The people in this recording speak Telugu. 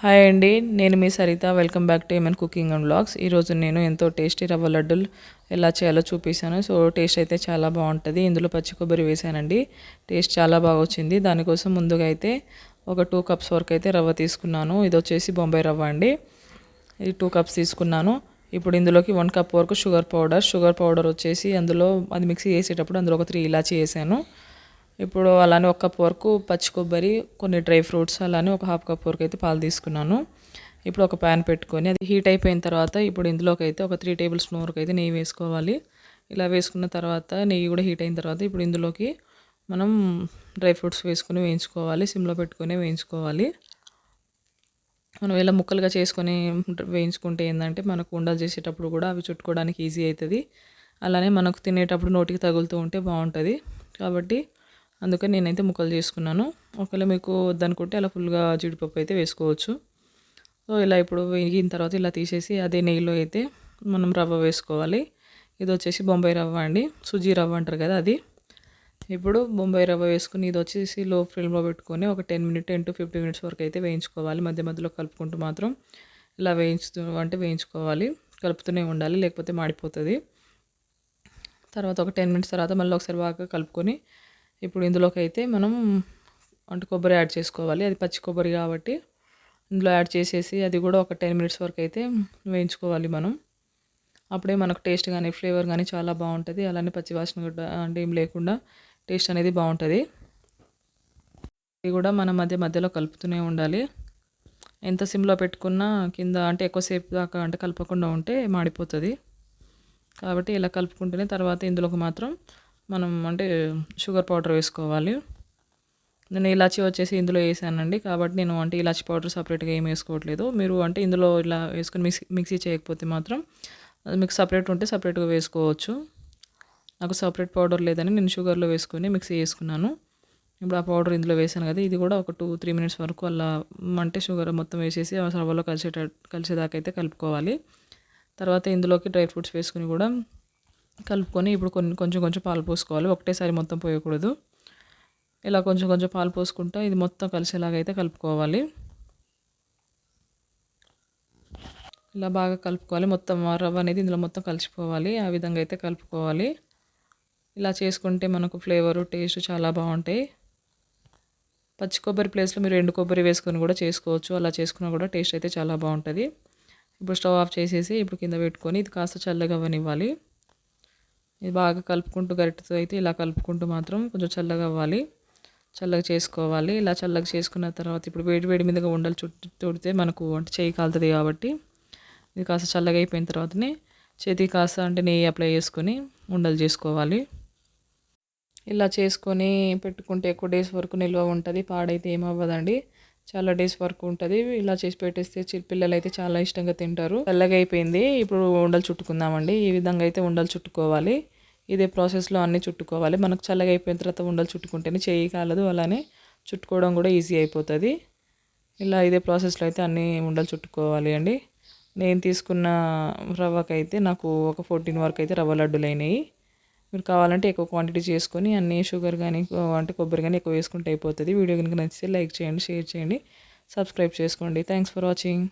హాయ్ అండి, నేను మీ సరిత. వెల్కమ్ బ్యాక్ టు ఏమన్ కుకింగ్ అండ్ వ్లాగ్స్. ఈరోజు నేను ఎంతో టేస్టీ రవ్వ లడ్డూలు ఎలా చేయాలో చూపిస్తాను. సో టేస్ట్ అయితే చాలా బాగుంటుంది. ఇందులో పచ్చి కొబ్బరి వేసానండి. టేస్ట్ చాలా బాగా వచ్చింది. దానికోసం ముందుగా అయితే ఒక 2 కప్స్ వరకు అయితే రవ్వ తీసుకున్నాను. ఇది వచ్చేసి బొంబాయి రవ్వ అండి. ఇది 2 కప్స్ తీసుకున్నాను. ఇప్పుడు ఇందులోకి 1 కప్ వరకు షుగర్ పౌడర్ వచ్చేసి అందులో అది మిక్సీ చేసేటప్పుడు అందులో ఒక 3 ఇలాచీ వేసాను. ఇప్పుడు అలానే 1 కప్ వరకు పచ్చి కొబ్బరి, కొన్ని డ్రై ఫ్రూట్స్, అలానే ఒక హాఫ్ కప్ వరకు అయితే పాలు తీసుకున్నాను. ఇప్పుడు ఒక ప్యాన్ పెట్టుకొని అది హీట్ అయిపోయిన తర్వాత ఇప్పుడు ఇందులోకి అయితే ఒక 3 టేబుల్ స్పూన్ వరకు అయితే నెయ్యి వేసుకోవాలి. ఇలా వేసుకున్న తర్వాత నెయ్యి కూడా హీట్ అయిన తర్వాత ఇప్పుడు ఇందులోకి మనం డ్రై ఫ్రూట్స్ వేసుకొని వేయించుకోవాలి. సిమ్లో పెట్టుకొని వేయించుకోవాలి. మనం ఇలా ముక్కలుగా చేసుకొని వేయించుకుంటే ఏంటంటే మనకు ఉండలు చేసేటప్పుడు కూడా అవి చుట్టుకోవడానికి ఈజీ అవుతుంది. అలానే మనకు తినేటప్పుడు నోటికి తగులుతూ ఉంటే బాగుంటుంది. కాబట్టి అందుకని నేనైతే ముక్కలు చేసుకున్నాను. ఒకవేళ మీకు వద్దనుకుంటే అలా ఫుల్గా జీడిపప్పు అయితే వేసుకోవచ్చు. సో ఇలా ఇప్పుడు వేగిన తర్వాత ఇలా తీసేసి అదే నెయ్యిలో అయితే మనం రవ్వ వేసుకోవాలి. ఇది వచ్చేసి బొంబాయి రవ్వ అండి, సుజీ రవ్వ అంటారు కదా అది. ఇప్పుడు బొంబాయి రవ్వ వేసుకుని ఇది వచ్చేసి లో ఫ్లేమ్లో పెట్టుకొని ఒక 10 to 15 మినిట్స్ వరకు అయితే వేయించుకోవాలి. మధ్య మధ్యలో కలుపుకుంటూ మాత్రం ఇలా వేయించుకోవాలి. కలుపుతూనే ఉండాలి, లేకపోతే మాడిపోతుంది. తర్వాత ఒక 10 మినిట్స్ తర్వాత మళ్ళీ ఒకసారి బాగా కలుపుకొని ఇప్పుడు ఇందులోకి అయితే మనం కొబ్బరి యాడ్ చేసుకోవాలి. అది పచ్చి కొబ్బరి కాబట్టి ఇందులో యాడ్ చేసేసి అది కూడా ఒక 10 మినిట్స్ వరకు అయితే వేయించుకోవాలి మనం. అప్పుడే మనకు టేస్ట్ కానీ ఫ్లేవర్ కానీ చాలా బాగుంటుంది. అలానే పచ్చి వాసన కూడా అంటే ఏం లేకుండా టేస్ట్ అనేది బాగుంటుంది. ఇది కూడా మనం మధ్య మధ్యలో కలుపుతూనే ఉండాలి. ఎంత సిమ్లో పెట్టుకున్నా కింద అంటే ఎక్కువసేపు దాకా అంటే కలపకుండా ఉంటే మాడిపోతుంది. కాబట్టి ఇలా కలుపుకుంటేనే తర్వాత ఇందులోకి మాత్రం మనం షుగర్ పౌడర్ వేసుకోవాలి. నేను ఇలాచీ వచ్చేసి ఇందులో వేసానండి, కాబట్టి నేను ఇలాచీ పౌడర్ సపరేట్గా ఏం వేసుకోవట్లేదు. మీరు ఇందులో ఇలా వేసుకొని మిక్సీ చేయకపోతే మాత్రం అది మీకు సపరేట్ ఉంటే సపరేట్గా వేసుకోవచ్చు. నాకు సపరేట్ పౌడర్ లేదని నేను షుగర్లో వేసుకొని మిక్సీ చేసుకున్నాను. ఇప్పుడు ఆ పౌడర్ ఇందులో వేసాను కదా, ఇది కూడా ఒక 2-3 మినిట్స్ వరకు అలా షుగర్ మొత్తం వేసేసి ఆ రవ్వలో కలిసేదాకా అయితే కలుపుకోవాలి. తర్వాత ఇందులోకి డ్రై ఫ్రూట్స్ వేసుకుని కూడా కలుపుకొని ఇప్పుడు కొంచెం కొంచెం పాలు పోసుకోవాలి. ఒకటేసారి మొత్తం పోయకూడదు. ఇలా కొంచెం కొంచెం పాలు పోసుకుంటా ఇది మొత్తం కలిసేలాగా అయితే కలుపుకోవాలి. ఇలా బాగా కలుపుకోవాలి. మొత్తం రవ్వ అనేది ఇందులో మొత్తం కలిసిపోవాలి. ఆ విధంగా అయితే కలుపుకోవాలి. ఇలా చేసుకుంటే మనకు ఫ్లేవరు టేస్ట్ చాలా బాగుంటాయి. పచ్చి కొబ్బరి ప్లేస్లో మీరు ఎండు కొబ్బరి వేసుకొని కూడా చేసుకోవచ్చు. అలా చేసుకున్నా కూడా టేస్ట్ అయితే చాలా బాగుంటుంది. ఇప్పుడు స్టవ్ ఆఫ్ చేసేసి ఇప్పుడు కింద పెట్టుకొని ఇది కాస్త చల్లగా అవ్వనివ్వాలి. ఇది బాగా కలుపుకుంటూ గరిటెతో అయితే ఇలా కలుపుకుంటూ మాత్రం కొంచెం చల్లగా అవ్వాలి. చల్లగా చేసుకోవాలి. ఇలా చల్లగా చేసుకున్న తర్వాత ఇప్పుడు వేడి వేడి మీదగా ఉండలు చుడితే మనకు చేయి కాలుతుంది. కాబట్టి ఇది కాస్త చల్లగా అయిపోయిన తర్వాతనే చేతికి కాస్త నెయ్యి అప్లై చేసుకొని ఉండలు చేసుకోవాలి. ఇలా చేసుకొని పెట్టుకుంటే ఎక్కువ డేస్ వరకు నిల్వ ఉంటుంది. పాడైతే ఏమవ్వదండి, చాలా డేస్ వరకు ఉంటుంది. ఇలా చేసి పెట్టేస్తే పిల్లలు అయితే చాలా ఇష్టంగా తింటారు. చల్లగా అయిపోయింది. ఇప్పుడు ఉండలు చుట్టుకుందామండి. ఈ విధంగా అయితే ఉండలు చుట్టుకోవాలి. ఇదే ప్రాసెస్లో అన్నీ చుట్టుకోవాలి. మనకు చల్లగా అయిపోయిన తర్వాత ఉండలు చుట్టుకుంటేనే చేయి కాలదు, అలానే చుట్టుకోవడం కూడా ఈజీ అయిపోతుంది. ఇలా ఇదే ప్రాసెస్లో అయితే అన్నీ ఉండలు చుట్టుకోవాలి అండి. నేను తీసుకున్న రవ్వకైతే నాకు ఒక 14 వరకు అయితే రవ్వ లడ్డూలు అయినాయి. మీరు కావాలంటే ఎక్కువ క్వాంటిటీ చేసుకొని అన్నీ షుగర్ కానీ కొబ్బరి కానీ ఎక్కువ వేసుకుంటే అయిపోతుంది. వీడియో కనుక నచ్చితే లైక్ చేయండి, షేర్ చేయండి, సబ్స్క్రైబ్ చేసుకోండి. Thanks for watching.